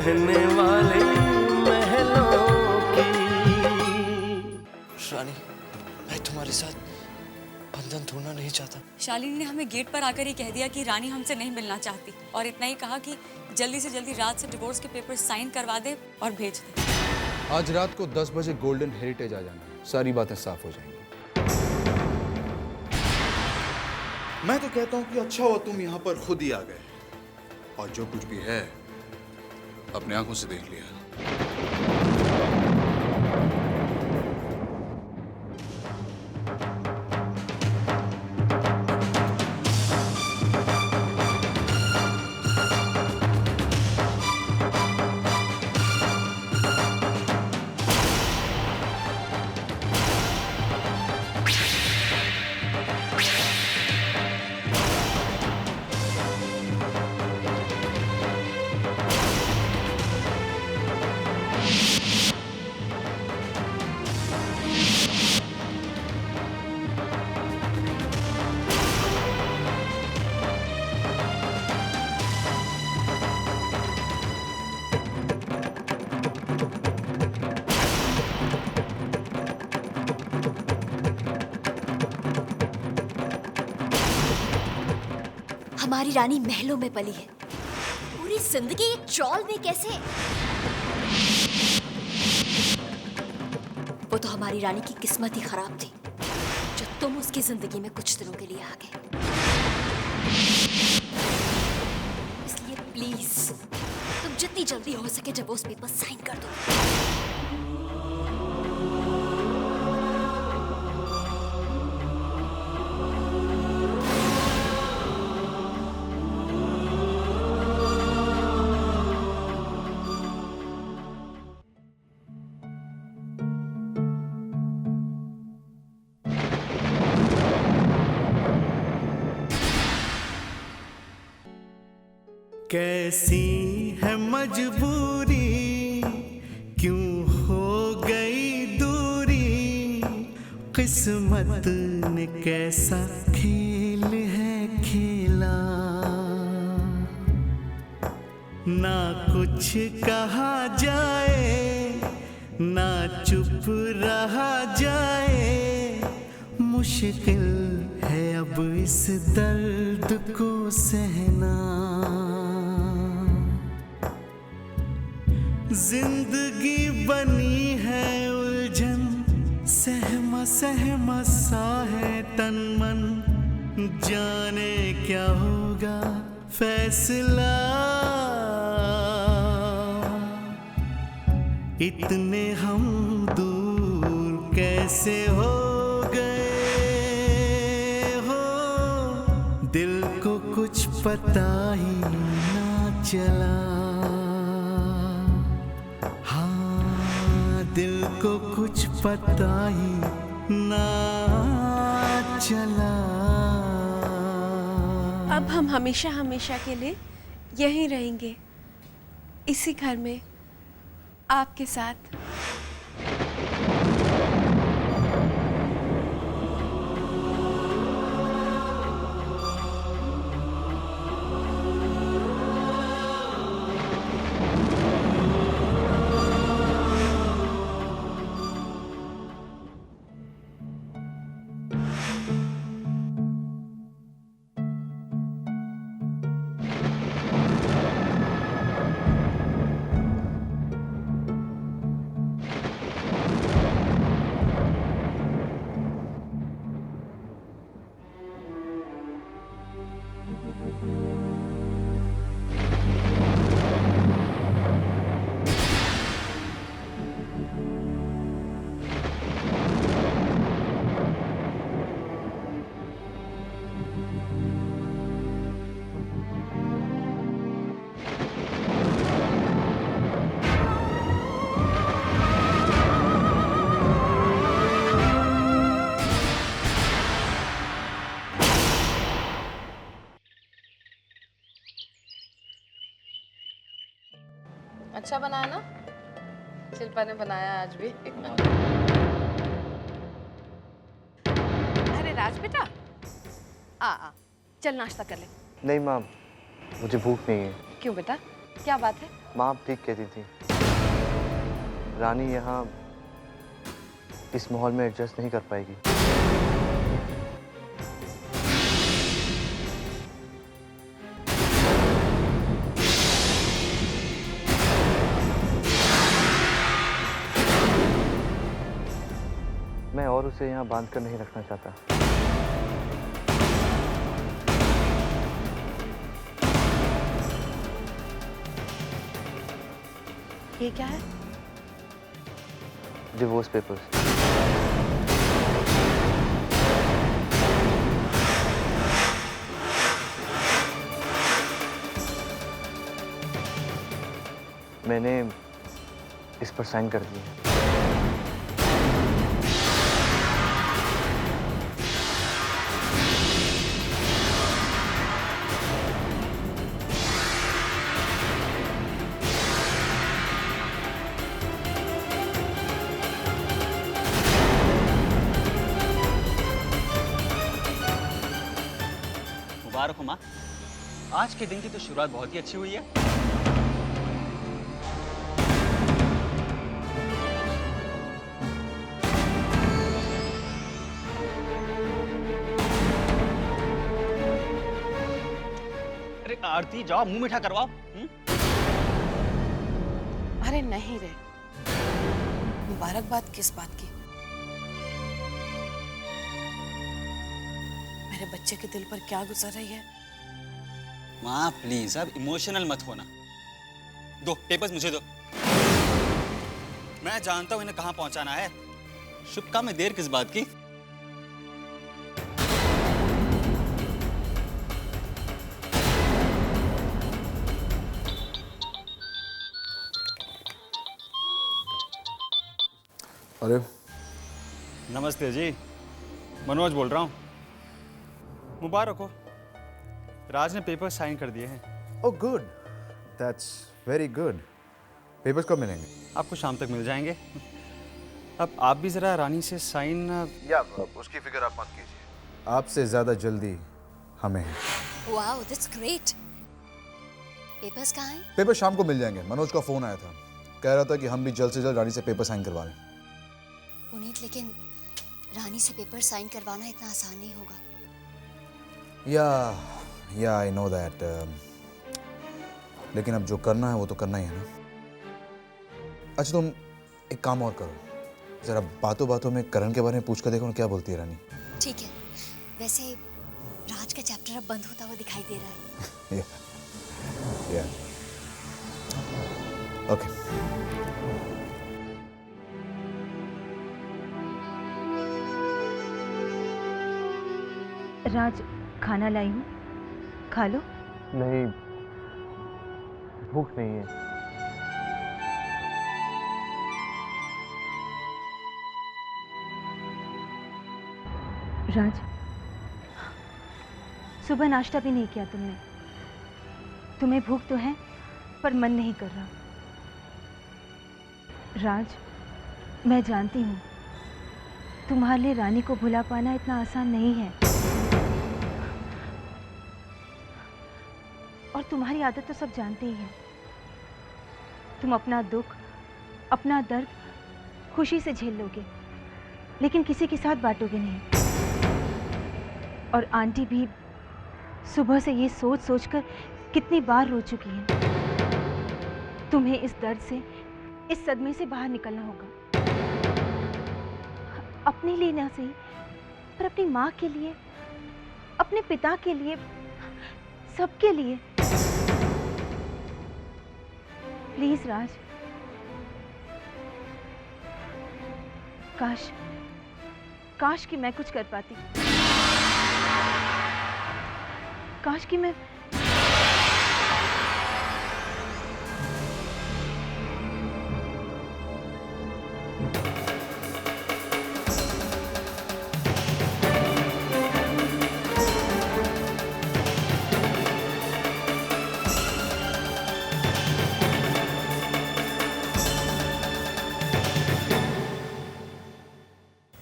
रहने वाली महलों की। रानी, मैं तुम्हारे साथ बंधन तोड़ना नहीं चाहता। शालिनी ने हमें गेट पर आकर ही कह दिया कि रानी हमसे नहीं मिलना चाहती, और इतना ही कहा कि जल्दी से जल्दी रात से डिवोर्स के पेपर साइन करवा दे और भेज दे। आज रात को 10 बजे गोल्डन हेरिटेज आ जाना, सारी बातें साफ हो जाएंगी। मैं तो कहता हूँ कि अच्छा हुआ तुम यहाँ पर खुद ही आ गए, और जो कुछ भी है अपने आंखों से देख लिया। हमारी रानी महलों में पली है, पूरी जिंदगी एक चौल में कैसे? वो तो हमारी रानी की किस्मत ही खराब थी जो तुम उसकी जिंदगी में कुछ दिनों के लिए आ गए। इसलिए प्लीज तुम जितनी जल्दी हो सके डिवोर्स पेपर साइन कर दो। कैसी है मजबूरी, क्यों हो गई दूरी, किस्मत ने कैसा खेल है खेला। ना कुछ कहा जाए, ना चुप रहा जाए, मुश्किल है अब इस दर्द को सहना। जिंदगी बनी है उलझन, सहमा सहमा सा है तन मन, जाने क्या होगा फैसला। इतने हम दूर कैसे हो गए हो, दिल को कुछ पता ही ना चला। दिल को कुछ पता ही ना चला। अब हम हमेशा हमेशा के लिए यहीं रहेंगे, इसी घर में आपके साथ। अच्छा बनाया ना, शिल्पा ने बनाया आज भी। अरे राज बेटा, आ चल नाश्ता कर ले। नहीं माम, मुझे भूख नहीं है। क्यों बेटा, क्या बात है? माँ आप ठीक कहती थी, रानी यहाँ इस माहौल में एडजस्ट नहीं कर पाएगी। मैं और उसे यहाँ बांध कर नहीं रखना चाहता। ये क्या है? Divorce papers. मैंने इस पर साइन कर दिए हैं। मुबारक हो माँ, आज के दिन की तो शुरुआत बहुत ही अच्छी हुई है। अरे आरती जाओ मुंह मीठा करवाओ। अरे नहीं रे, मुबारकबाद किस बात की? मेरे बच्चे के दिल पर क्या गुजर रही है? माँ प्लीज अब इमोशनल मत होना। दो पेपर्स मुझे दो, मैं जानता हूँ इन्हें कहाँ पहुंचाना है। शुभ काम में देर किस बात की? अरे नमस्ते जी, मनोज बोल रहा हूँ। मुबारक हो, राज ने पेपर साइन कर दिए हैं। Oh good, that's very good. Papers कब मिलेंगे? आपको शाम तक मिल जाएंगे। अब आप भी जरा रानी से साइन। या उसकी फिक्र आप मत कीजिए, आपसे ज़्यादा जल्दी हमें है। Wow, that's great. पेपर्स कहाँ हैं? पेपर शाम को मिल जाएंगे। मनोज का फ़ोन आया था, कह रहा था कि हम भी जल्द से जल्द रानी से पेपर साइन करवा लें। पुनीत, लेकिन रानी से पेपर साइन करवाना इतना आसान नहीं होगा। या आई नो दैट, लेकिन अब जो करना है वो तो करना ही है ना। अच्छा तुम एक काम और करो, जरा बातों बातों में करण के बारे में पूछ कर देखो ना क्या बोलती है रानी। ठीक है, वैसे राज का चैप्टर अब बंद होता हुआ दिखाई दे रहा है। या ओके। राज, खाना लाई हूँ, खा लो। नहीं, भूख नहीं है। राज, सुबह नाश्ता भी नहीं किया तुमने। तुम्हें भूख तो है पर मन नहीं कर रहा। राज, मैं जानती हूँ तुम्हारे लिए रानी को भुला पाना इतना आसान नहीं है, और तुम्हारी आदत तो सब जानते ही हैं। तुम अपना दुख, अपना दर्द खुशी से झेल लोगे, लेकिन किसी के साथ बांटोगे नहीं। और आंटी भी सुबह से ये सोच सोच कर कितनी बार रो चुकी हैं। तुम्हें इस दर्द से, इस सदमे से बाहर निकलना होगा। अपने लिए ना सही, पर अपनी माँ के लिए, अपने पिता के लिए, सबके लिए। प्लीज राज, काश कि मैं कुछ कर पाती। काश कि मैं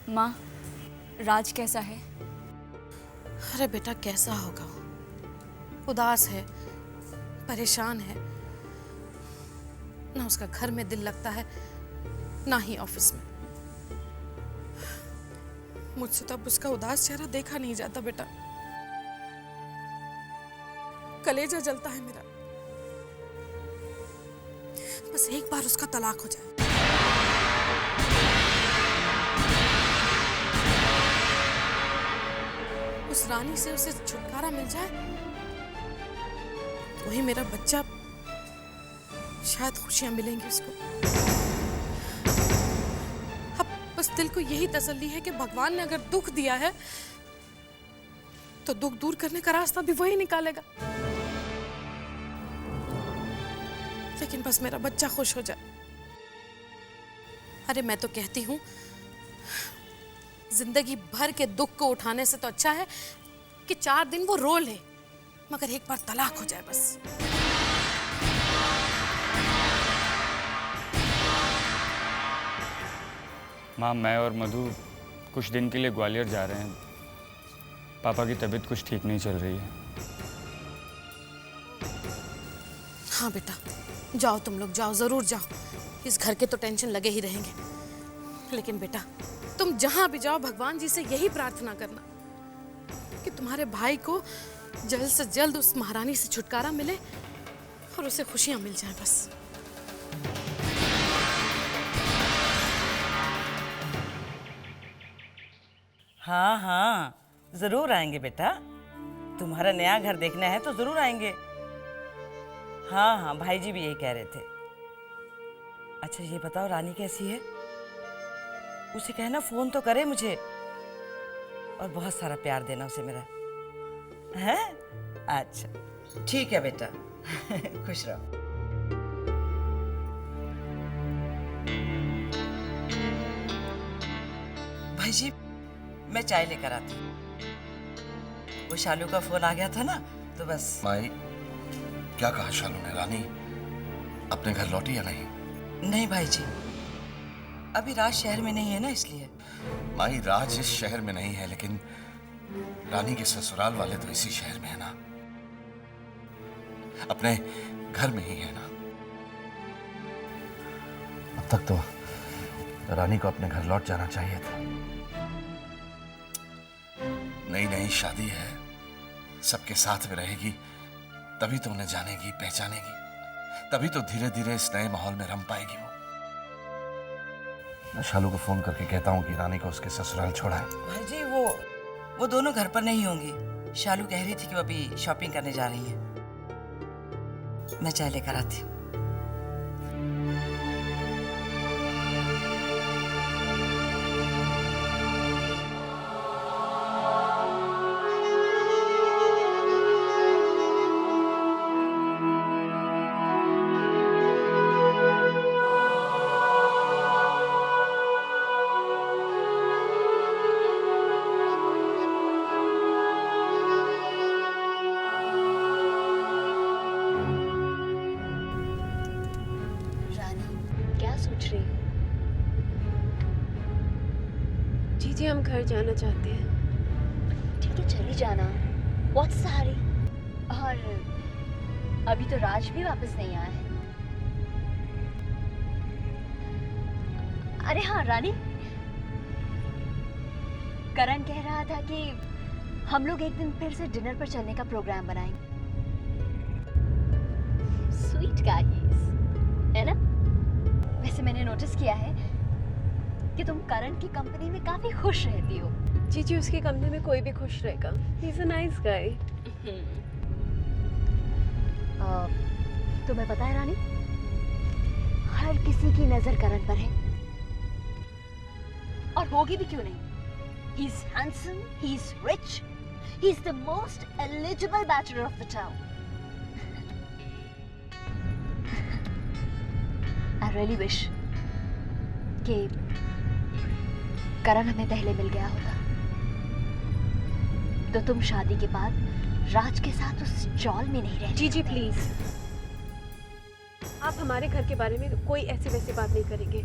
माँ, राज कैसा है? अरे बेटा, कैसा होगा? उदास है, परेशान है। ना उसका घर में दिल लगता है, ना ही ऑफिस में। मुझसे तो अब उसका उदास चेहरा देखा नहीं जाता बेटा। कलेजा जलता है मेरा। बस एक बार उसका तलाक हो जाए। उस रानी से उसे छुटकारा मिल जाए, वही मेरा बच्चा, शायद खुशियां मिलेंगी उसको। अब बस दिल को यही तसल्ली है कि भगवान ने अगर दुख दिया है तो दुख दूर करने का रास्ता भी वही निकालेगा। लेकिन बस मेरा बच्चा खुश हो जाए। अरे मैं तो कहती हूं, जिंदगी भर के दुख को उठाने से तो अच्छा है कि 4 दिन वो रो ले, मगर एक बार तलाक हो जाए बस। माँ, मैं और मधु कुछ दिन के लिए ग्वालियर जा रहे हैं। पापा की तबीयत कुछ ठीक नहीं चल रही है। हाँ बेटा, जाओ तुम लोग, जाओ, जरूर जाओ। इस घर के तो टेंशन लगे ही रहेंगे, लेकिन बेटा तुम जहां भी जाओ भगवान जी से यही प्रार्थना करना कि तुम्हारे भाई को जल्द से जल्द उस महारानी से छुटकारा मिले और उसे खुशियां मिल जाएं बस। हाँ हाँ, जरूर आएंगे बेटा। तुम्हारा नया घर देखना है तो जरूर आएंगे। हाँ हाँ, भाई जी भी यही कह रहे थे। अच्छा ये बताओ, रानी कैसी है? उसे कहना फोन तो करे मुझे, और बहुत सारा प्यार देना उसे मेरा, है? अच्छा ठीक है बेटा। खुश रहो। भाई जी, मैं चाय लेकर आती हूँ। वो शालू का फोन आ गया था ना, तो बस। माई, क्या कहा शालू ने? रानी अपने घर लौटी या नहीं? नहीं भाई जी, अभी राज शहर में नहीं है ना, इसलिए। माई, राज इस शहर में नहीं है, लेकिन रानी के ससुराल वाले तो इसी शहर में है ना, अपने घर में ही है ना। अब तक तो रानी को अपने घर लौट जाना चाहिए था। नई नई शादी है, सबके साथ में रहेगी, तभी तो उन्हें जानेगी, पहचानेगी, तभी तो धीरे धीरे इस नए माहौल में रम पाएगी वो। मैं शालू को फोन करके कहता हूँ कि रानी को उसके ससुराल छोड़ा है। भाई जी, वो दोनों घर पर नहीं होंगी। शालू कह रही थी कि वो अभी शॉपिंग करने जा रही है। मैं चाय लेकर आती हूँ। जी हम घर जाना चाहते हैं। ठीक है, चली जाना। व्हाट्स द हरी? और अभी तो राज भी वापस नहीं आया है। अरे हाँ रानी, करण कह रहा था कि हम लोग एक दिन फिर से डिनर पर चलने का प्रोग्राम बनाएंगे। स्वीट गाइस, है ना? वैसे मैंने नोटिस किया है कि तुम करण की कंपनी में काफी खुश रहती हो। जी उसकी कंपनी में कोई भी खुश रहेगा। He is a nice guy. तुम्हें पता है रानी, हर किसी की नजर करण पर है, और होगी भी क्यों नहीं। He is handsome, he is rich, he is the most eligible bachelor of the town. I really wish कि करण हमें पहले मिल गया होता, तो तुम शादी के बाद राज के साथ उस चौल में नहीं रहती। जी प्लीज, आप हमारे घर के बारे में कोई ऐसी वैसी बात नहीं करेंगे,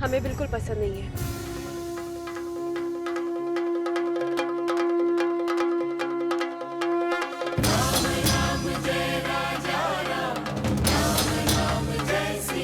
हमें बिल्कुल पसंद नहीं है। राम राम जय राजा राम, राम राम जय श्री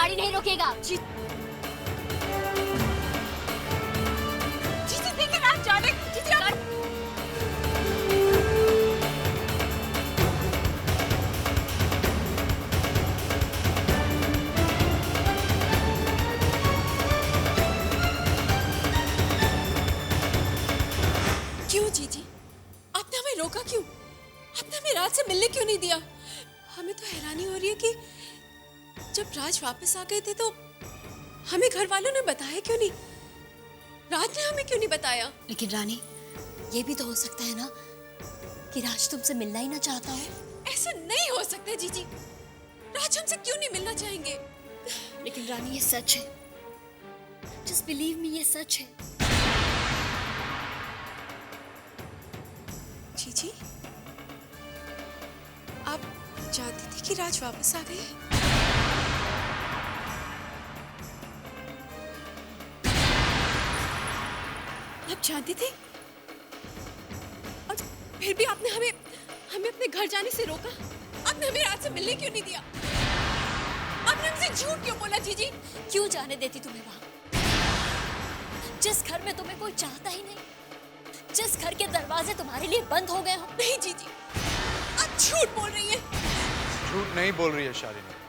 गाड़ी नहीं रोकेगा। जीजी देखिए राज जा रहे। जीजी आप क्यों जीजी? आपने हमें रोका क्यों? आपने हमें राज से मिलने क्यों नहीं दिया? हमें तो हैरानी हो रही है कि जब राज वापस आ गए थे तो हमें घर वालों ने बताया क्यों नहीं? राज ने हमें क्यों नहीं बताया? लेकिन रानी, ये भी तो हो सकता है ना कि राज तुमसे मिलना ही ना चाहता हो। ऐसा नहीं हो सकता जीजी। राज हमसे क्यों नहीं मिलना चाहेंगे? लेकिन रानी, ये सच है। जस्ट बिलीव मी, ये सच है। जीजी, आप जानती थी कि राज वापस आ गए? आप जानती थी? और फिर भी आपने हमें अपने घर जाने से रोका। आपने हमें राज से मिलने क्यों नहीं दिया? आपने हमसे झूठ क्यों बोला जीजी? क्यों जाने देती तुम्हें वहां, जिस घर में तुम्हें कोई चाहता ही नहीं, जिस घर के दरवाजे तुम्हारे लिए बंद हो गए हो? नहीं जीजी, आप झूठ बोल रही हैं। झूठ नहीं बोल रही है शालिनी।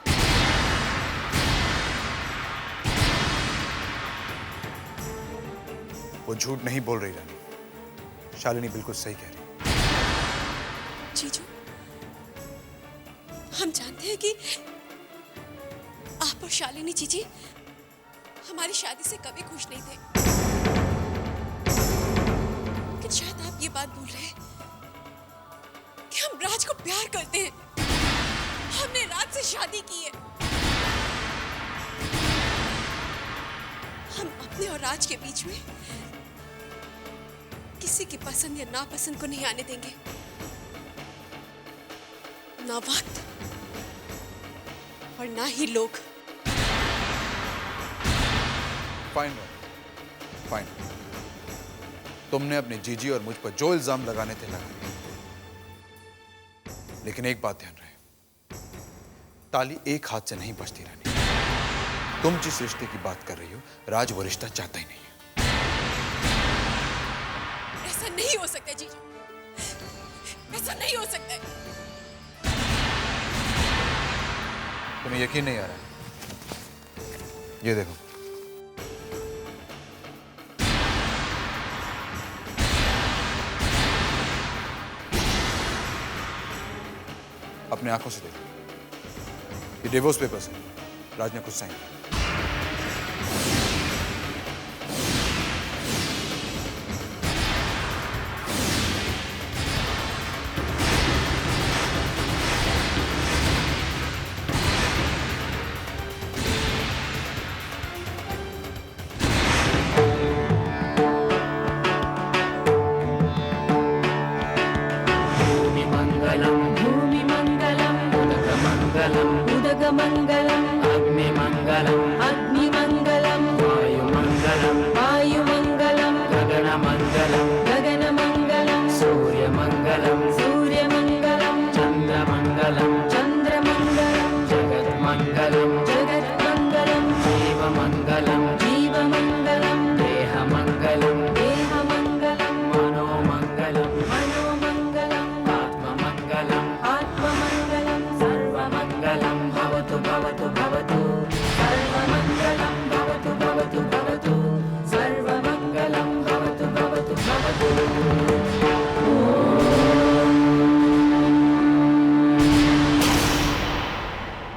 वो झूठ नहीं बोल रही रानी। शालिनी बिल्कुल सही कह रही। जीजू, हम जानते हैं कि आप और शालिनी जीजी हमारी शादी से कभी खुश नहीं थे, लेकिन शायद आप ये बात भूल रहे हैं कि हम राज को प्यार करते हैं। हमने राज से शादी की है। हम अपने और राज के बीच में किसी की पसंद या नापसंद को नहीं आने देंगे। ना वक्त और ना ही लोग। Fine fine. तुमने अपने जीजी और मुझ पर जो इल्जाम लगाने थे लगा, लेकिन एक बात ध्यान रहे, ताली एक हाथ से नहीं बजती रानी। तुम जिस रिश्ते की बात कर रही हो, राज वो रिश्ता चाहता ही नहीं है। ऐसा नहीं हो सकता जीजू, ऐसा नहीं हो सकता है। तुम्हें यकीन नहीं आ रहा है? ये देखो, अपने आंखों से देखो, ये डिवोर्स पेपर्स हैं। राज ने खुद साइन किया। भूमिमङ्गलम् उदकमङ्गलम् अग्निमङ्गलम्